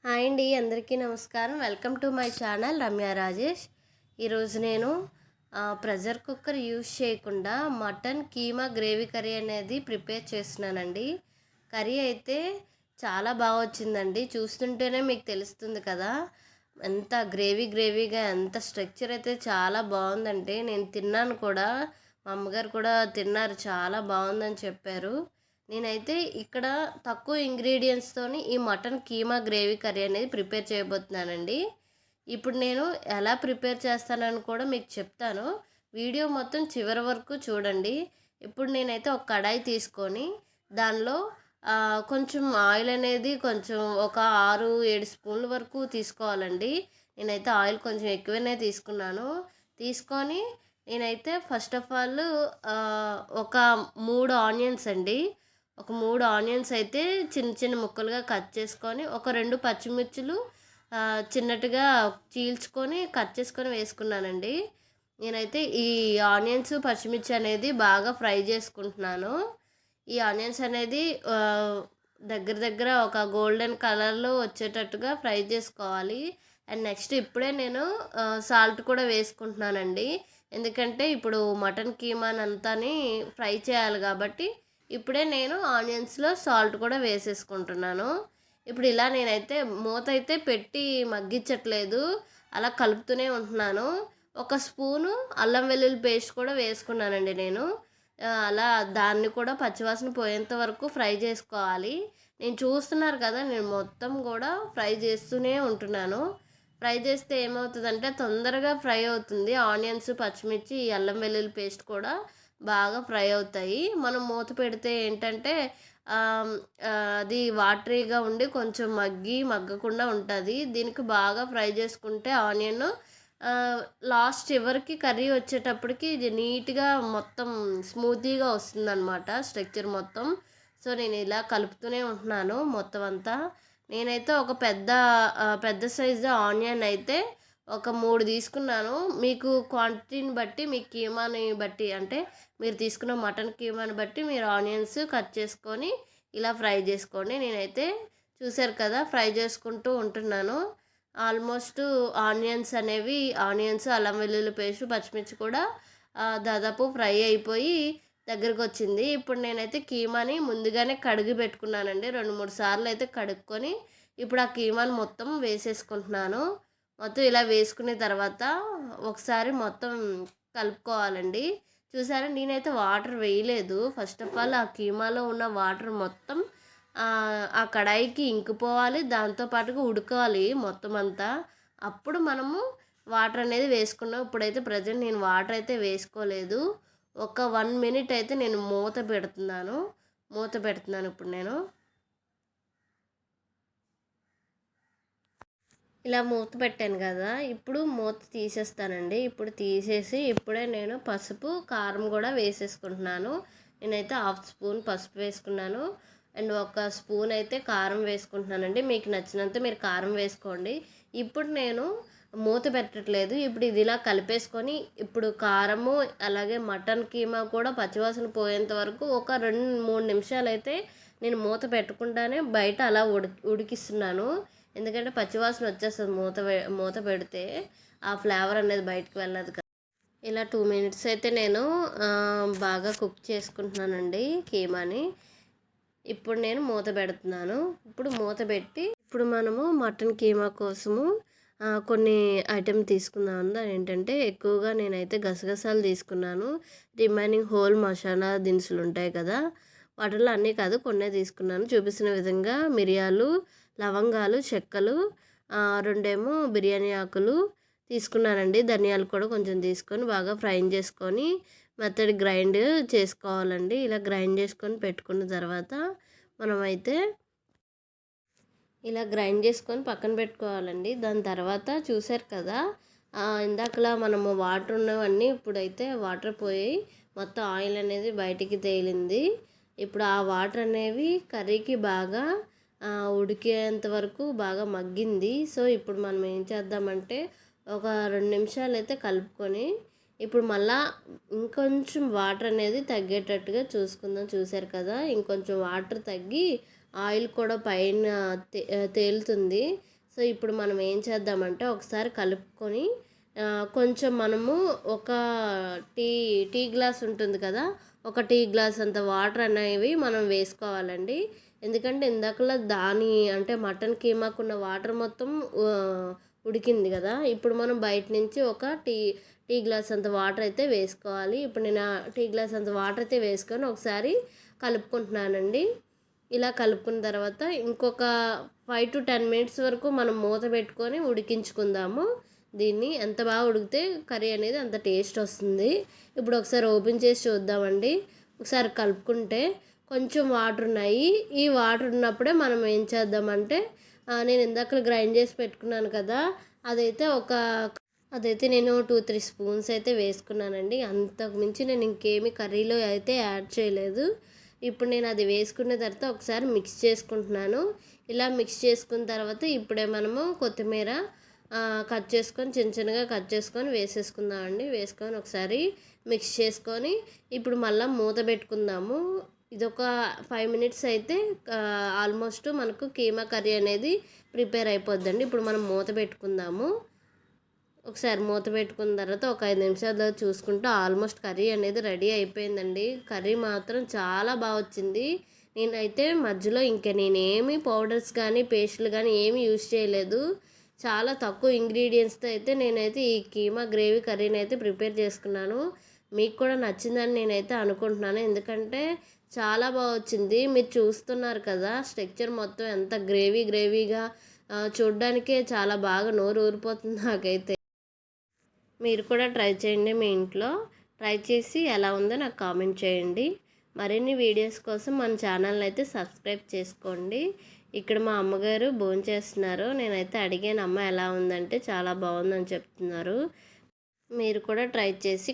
Hi అండి, అందరికీ నమస్కారం. Welcome to my channel Ramya Rajesh. ఈరోజు నేను ప్రెషర్ కుక్కర్ యూజ్ చేయకుండా మటన్ కీమా గ్రేవీ కర్రీ అనేది ప్రిపేర్ చేస్తున్నానండి. కర్రీ అయితే చాలా బాగా వచ్చిందండి. చూస్తుంటేనే మీకు తెలుస్తుంది కదా, ఎంత గ్రేవీగా ఎంత స్ట్రక్చర్ అయితే చాలా బాగుందంటే. నేను తిన్నాను కూడా, మా అమ్మగారు కూడా తిన్నారు, చాలా బాగుందని చెప్పారు. నేనైతే ఇక్కడ తక్కువ ఇంగ్రీడియంట్స్తోని ఈ మటన్ కీమా గ్రేవీ కర్రీ అనేది ప్రిపేర్ చేయబోతున్నానండి. ఇప్పుడు నేను ఎలా ప్రిపేర్ చేస్తానని కూడా మీకు చెప్తాను. వీడియో మొత్తం చివరి వరకు చూడండి. ఇప్పుడు నేనైతే ఒక కడాయి తీసుకొని దానిలో కొంచెం ఆయిల్ అనేది కొంచెం ఒక 6-7 స్పూన్ల వరకు తీసుకోవాలండి. నేనైతే ఆయిల్ కొంచెం ఎక్కువనే తీసుకున్నాను. తీసుకొని నేనైతే ఫస్ట్ ఆఫ్ ఆల్ ఒక 3 ఆనియన్స్ అండి, ఒక 3 ఆనియన్స్ అయితే చిన్న చిన్న ముక్కలుగా కట్ చేసుకొని, ఒక 2 పచ్చిమిర్చులు చిన్నటిగా చీల్చుకొని కట్ చేసుకొని వేసుకున్నానండి. నేనైతే ఈ ఆనియన్స్ పచ్చిమిర్చి అనేది బాగా ఫ్రై చేసుకుంటున్నాను. ఈ ఆనియన్స్ అనేది దగ్గర దగ్గర ఒక గోల్డెన్ కలర్లో వచ్చేటట్టుగా ఫ్రై చేసుకోవాలి. అండ్ నెక్స్ట్ ఇప్పుడే నేను సాల్ట్ కూడా వేసుకుంటున్నానండి. ఎందుకంటే ఇప్పుడు మటన్ కీమానంతాని ఫ్రై చేయాలి కాబట్టి ఇప్పుడే నేను ఆనియన్స్లో సాల్ట్ కూడా వేసేసుకుంటున్నాను. ఇప్పుడు ఇలా నేనైతే మూత అయితే పెట్టి మగ్గించట్లేదు, అలా కలుపుతూనే ఉంటున్నాను. ఒక స్పూను అల్లం వెల్లుల్లి పేస్ట్ కూడా వేసుకున్నానండి నేను. అలా దాన్ని కూడా పచ్చివాసన పోయేంత వరకు ఫ్రై చేసుకోవాలి. నేను చూస్తున్నారు కదా, నేను మొత్తం కూడా ఫ్రై చేస్తూనే ఉంటున్నాను. ఫ్రై చేస్తే ఏమవుతుందంటే తొందరగా ఫ్రై అవుతుంది. ఆనియన్స్, పచ్చిమిర్చి, అల్లం వెల్లుల్లి పేస్ట్ కూడా బాగా ఫ్రై అవుతాయి. మనం మూత పెడితే ఏంటంటే అది వాటరీగా ఉండి కొంచెం మగ్గకుండా ఉంటుంది. దీనికి బాగా ఫ్రై చేసుకుంటే ఆనియన్ లాస్ట్ చివరికి కర్రీ వచ్చేటప్పటికి ఇది నీట్గా మొత్తం స్మూతీగా వస్తుందన్నమాట స్ట్రక్చర్ మొత్తం. సో నేను ఇలా కలుపుతూనే ఉంటున్నాను మొత్తం అంతా. నేనైతే ఒక పెద్ద సైజు ఆనియన్ అయితే ఒక 3 తీసుకున్నాను. మీకు క్వాంటిటీని బట్టి, మీ కీమాని బట్టి, అంటే మీరు తీసుకున్న మటన్ కీమాని బట్టి మీరు ఆనియన్స్ కట్ చేసుకొని ఇలా ఫ్రై చేసుకోండి. నేనైతే చూసారు కదా, ఫ్రై చేసుకుంటూ ఉంటున్నాను. ఆల్మోస్ట్ ఆనియన్స్, అల్లం వెల్లుల్లి పేస్ట్, పచ్చిమిర్చి కూడా దాదాపు ఫ్రై అయిపోయి దగ్గరకు వచ్చింది. ఇప్పుడు నేనైతే కీమాని ముందుగానే కడిగి పెట్టుకున్నానండి. 2-3 సార్లు అయితే కడుక్కొని ఇప్పుడు ఆ కీమాని మొత్తం వేసేసుకుంటున్నాను. మొత్తం ఇలా వేసుకున్న తర్వాత ఒకసారి మొత్తం కలుపుకోవాలండి. చూసారా, నేనైతే వాటర్ వేయలేదు. ఫస్ట్ ఆఫ్ ఆల్ ఆ కీమాలో ఉన్న వాటర్ మొత్తం ఆ కడాయికి ఇంకిపోవాలి, దాంతోపాటుగా ఉడకాలి మొత్తం అంతా. అప్పుడు మనము వాటర్ అనేది వేసుకున్నాం. ఇప్పుడైతే ప్రజెంట్ నేను వాటర్ అయితే వేసుకోలేదు. ఒక 1 మినిట్ అయితే నేను మూత పెడుతున్నాను ఇప్పుడు నేను. ఇలా మూత పెట్టాను కదా, ఇప్పుడు మూత తీసేస్తానండి. ఇప్పుడు తీసేసి ఇప్పుడే నేను పసుపు, కారం కూడా వేసేసుకుంటున్నాను. నేనైతే 1/2 స్పూన్ పసుపు వేసుకున్నాను. అండ్ 1 స్పూన్ అయితే కారం వేసుకుంటున్నానండి. మీకు నచ్చినంత మీరు కారం వేసుకోండి. ఇప్పుడు నేను మూత పెట్టట్లేదు. ఇప్పుడు ఇది ఇలా కలిపేసుకొని ఇప్పుడు కారము అలాగే మటన్ కీమా కూడా పచ్చివాసన పోయేంత వరకు ఒక 2-3 నిమిషాలు అయితే నేను మూత పెట్టకుండానే బయట అలా ఉడికిస్తున్నాను. ఎందుకంటే పచ్చివాసన వచ్చేస్తుంది మూత పెడితే, ఆ ఫ్లేవర్ అనేది బయటకు వెళ్ళదు కదా. ఇలా 2 మినిట్స్ అయితే నేను బాగా కుక్ చేసుకుంటున్నానండి కీమాని. ఇప్పుడు నేను మూత పెడుతున్నాను. ఇప్పుడు మూత పెట్టి ఇప్పుడు మనము మటన్ కీమా కోసము కొన్ని ఐటెం తీసుకుందాం. ఏంటంటే ఎక్కువగా నేనైతే గసగసాలు తీసుకున్నాను. రిమైనింగ్ హోల్ మసాలా దినుసులు ఉంటాయి కదా, వాటిల్లో అన్నీ కాదు కొన్నే తీసుకున్నాను. చూపిస్తున్న విధంగా మిరియాలు, లవంగాలు, చెక్కలు, 2 బిర్యానీ ఆకులు తీసుకున్నానండి. ధనియాలు కూడా కొంచెం తీసుకొని బాగా ఫ్రై చేసుకొని మెత్తడి గ్రైండ్ చేసుకోవాలండి. ఇలా గ్రైండ్ చేసుకొని పెట్టుకున్న తర్వాత మనమైతే ఇలా గ్రైండ్ చేసుకొని పక్కన పెట్టుకోవాలండి. దాని తర్వాత చూసారు కదా, ఇందాకలా మనము వాటర్ ఉన్నవన్నీ ఇప్పుడైతే వాటర్ పోయి మొత్తం ఆయిల్ అనేది బయటికి తేలింది. ఇప్పుడు ఆ వాటర్ అనేవి కర్రీకి బాగా ఉడికేంత వరకు బాగా మగ్గింది. సో ఇప్పుడు మనం ఏం చేద్దామంటే ఒక 2 నిమిషాలు అయితే కలుపుకొని ఇప్పుడు మళ్ళా ఇంకొంచెం వాటర్ అనేది తగ్గేటట్టుగా చూసుకుందాం. చూసారు కదా, ఇంకొంచెం వాటర్ తగ్గి ఆయిల్ కూడా పైన తేలుతుంది. సో ఇప్పుడు మనం ఏం చేద్దామంటే ఒకసారి కలుపుకొని కొంచెం మనము ఒక టీ టీ గ్లాస్ ఉంటుంది కదా, ఒక టీ గ్లాస్ అంత వాటర్ అనేవి మనం వేసుకోవాలండి. ఎందుకంటే ఇందాకలా దాని అంటే మటన్ కీమాకున్న వాటర్ మొత్తం ఉడికింది కదా, ఇప్పుడు మనం బయట నుంచి ఒక టీ గ్లాస్ అంత వాటర్ అయితే వేసుకోవాలి. ఇప్పుడు నేను టీ గ్లాస్ అంత వాటర్ అయితే వేసుకొని ఒకసారి కలుపుకుంటున్నానండి. ఇలా కలుపుకున్న తర్వాత ఇంకొక 5 to 10 మినిట్స్ వరకు మనం మూత పెట్టుకొని ఉడికించుకుందాము. దీన్ని ఎంత బాగా ఉడికితే కర్రీ అనేది అంత టేస్ట్ వస్తుంది. ఇప్పుడు ఒకసారి ఓపెన్ చేసి చూద్దామండి. ఒకసారి కలుపుకుంటే కొంచెం వాటర్ ఉన్నాయి. ఈ వాటర్ ఉన్నప్పుడే మనం ఏం చేద్దామంటే నేను ఇందాక గ్రైండ్ చేసి పెట్టుకున్నాను కదా, అదైతే నేను 2-3 స్పూన్స్ అయితే వేసుకున్నానండి. అంతకు మించి నేను ఇంకేమి కర్రీలో అయితే యాడ్ చేయలేదు. ఇప్పుడు నేను అది వేసుకున్న తర్వాత ఒకసారి మిక్స్ చేసుకుంటున్నాను. ఇలా మిక్స్ చేసుకున్న తర్వాత ఇప్పుడే మనము కొత్తిమీర కట్ చేసుకొని చిన్నగా కట్ చేసుకొని వేసేసుకుందామండి. వేసుకొని ఒకసారి మిక్స్ చేసుకొని ఇప్పుడు మళ్ళీ మూత పెట్టుకుందాము. ఇదొక 5 మినిట్స్ అయితే ఆల్మోస్ట్ మనకు కీమా కర్రీ అనేది ప్రిపేర్ అయిపోద్దండి. ఇప్పుడు మనం మూత పెట్టుకుందాము. ఒకసారి మూత పెట్టుకున్న తర్వాత ఒక 5 నిమిషాలు చూసుకుంటూ ఆల్మోస్ట్ కర్రీ అనేది రెడీ అయిపోయిందండి. కర్రీ మాత్రం చాలా బాగా వచ్చింది. నేనైతే మధ్యలో నేనేమి పౌడర్స్ కానీ పేస్టులు కానీ ఏమి యూజ్ చేయలేదు. చాలా తక్కువ ఇంగ్రీడియంట్స్తో అయితే నేనైతే ఈ కీమా గ్రేవీ కర్రీని అయితే ప్రిపేర్ చేసుకున్నాను. మీకు కూడా నచ్చిందని నేనైతే అనుకుంటున్నాను. ఎందుకంటే చాలా బాగా వచ్చింది. మీరు చూస్తున్నారు కదా స్ట్రక్చర్ మొత్తం ఎంత గ్రేవీగా చూడ్డానికే చాలా బాగా నోరు ఊరిపోతుంది నాకైతే. మీరు కూడా ట్రై చేయండి మీ ఇంట్లో. ట్రై చేసి ఎలా ఉందో నాకు కామెంట్ చేయండి. మరిన్ని వీడియోస్ కోసం మన ఛానల్ని అయితే సబ్స్క్రైబ్ చేసుకోండి. ఇక్కడ మా అమ్మగారు భోంచేస్తున్నారు. నేనైతే అడిగాను, అమ్మ ఎలా ఉందంటే చాలా బాగుందని చెప్తున్నారు. మీరు కూడా ట్రై చేసి